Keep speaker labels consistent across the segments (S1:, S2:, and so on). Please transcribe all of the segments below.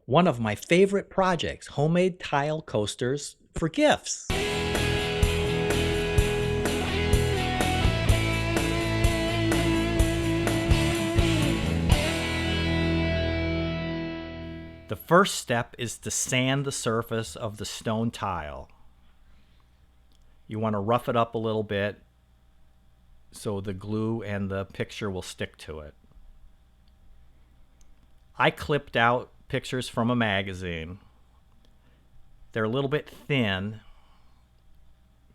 S1: One of my favorite projects, homemade tile coasters for gifts. The first step is to sand the surface of the stone tile. You want to rough it up a little bit so the glue and the picture will stick to it. I clipped out pictures from a magazine. They're a little bit thin.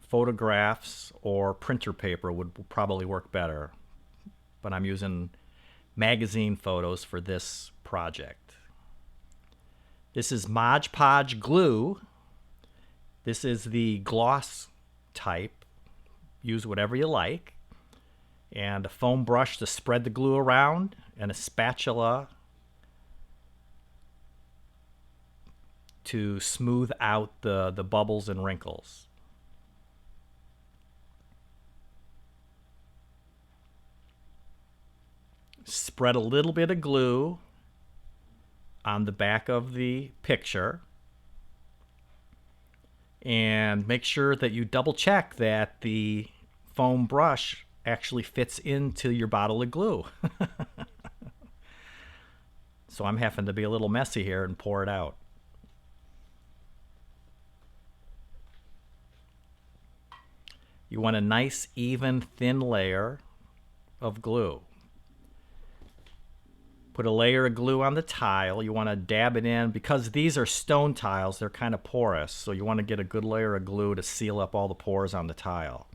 S1: Photographs or printer paper would probably work better, but I'm using magazine photos for this project. This is Mod Podge glue. This is the gloss type. Use whatever you like. And a foam brush to spread the glue around, and a spatula to smooth out the bubbles and wrinkles. Spread a little bit of glue on the back of the picture, and make sure that you double check that the foam brush actually fits into your bottle of glue. So I'm having to be a little messy here and pour it out. You want a nice, even, thin layer of glue. Put a layer of glue on the tile. You want to dab it in. Because these are stone tiles, they're kind of porous, so you want to get a good layer of glue to seal up all the pores on the tile.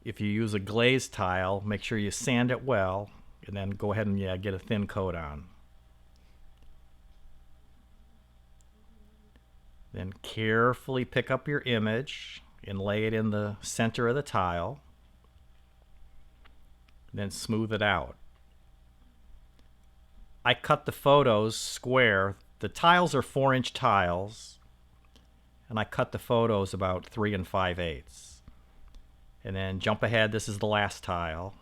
S1: If you use a glazed tile, make sure you sand it well, and then go ahead and get a thin coat on. Then carefully pick up your image and lay it in the center of the tile. Then smooth it out. I cut the photos square. The tiles are 4-inch tiles, and I cut the photos about 3 5/8. And then jump ahead, this is the last tile.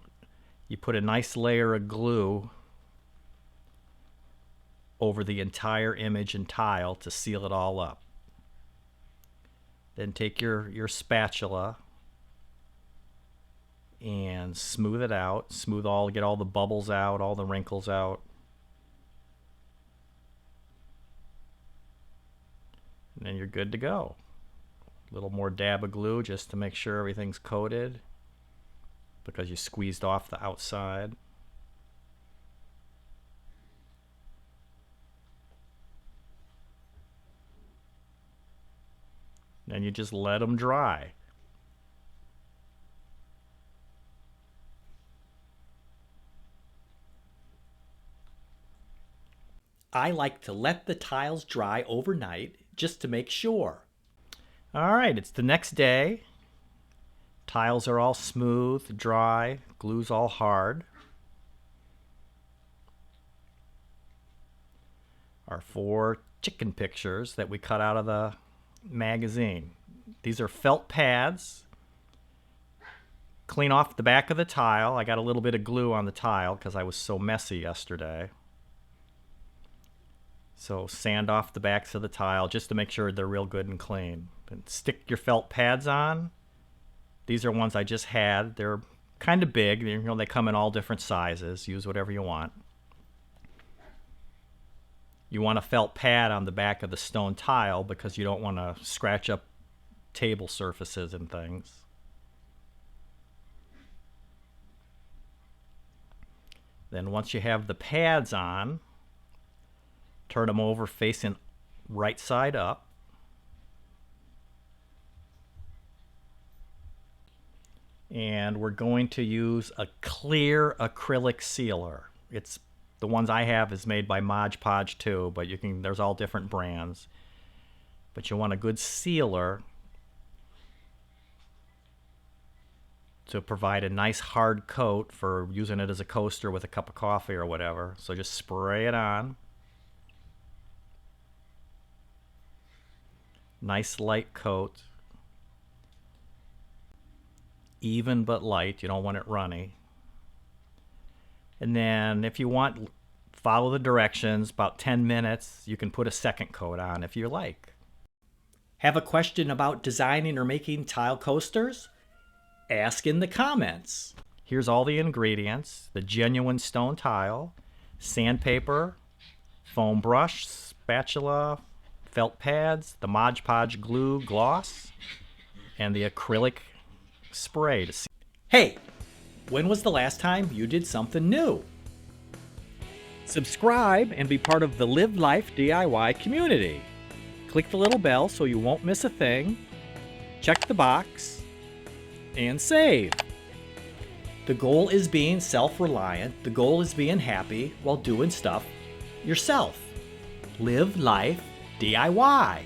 S1: You put a nice layer of glue over the entire image and tile to seal it all up. Then take your spatula and smooth it out. Get all the bubbles out, all the wrinkles out. And then you're good to go. A little more dab of glue just to make sure everything's coated, because you squeezed off the outside. Then you just let them dry. I like to let the tiles dry overnight just to make sure. All right, it's the next day. Tiles are all smooth, dry, glue's all hard. Our 4 chicken pictures that we cut out of the magazine. These are felt pads. Clean off the back of the tile. I got a little bit of glue on the tile because I was so messy yesterday. So sand off the backs of the tile just to make sure they're real good and clean. And stick your felt pads on. These are ones I just had. They're kind of big. They come in all different sizes. Use whatever you want. You want a felt pad on the back of the stone tile because you don't want to scratch up table surfaces and things. Then once you have the pads on, turn them over facing right side up. And we're going to use a clear acrylic sealer. The ones I have is made by Mod Podge too, but there's all different brands. But you want a good sealer to provide a nice hard coat for using it as a coaster with a cup of coffee or whatever. So just spray it on. Nice light coat. Even but light. You don't want it runny. And then if you want Follow the directions, about 10 minutes. You can put a second coat on if you like. Have a question about designing or making tile coasters? Ask in the comments. Here's all the ingredients: the genuine stone tile, sandpaper, foam brush, spatula, felt pads, the Mod Podge glue gloss, and the acrylic spray. Hey, when was the last time you did something new? Subscribe and be part of the Live Life DIY community. Click the little bell so you won't miss a thing. Check the box and save. The goal is being self-reliant. The goal is being happy while doing stuff yourself. Live Life DIY.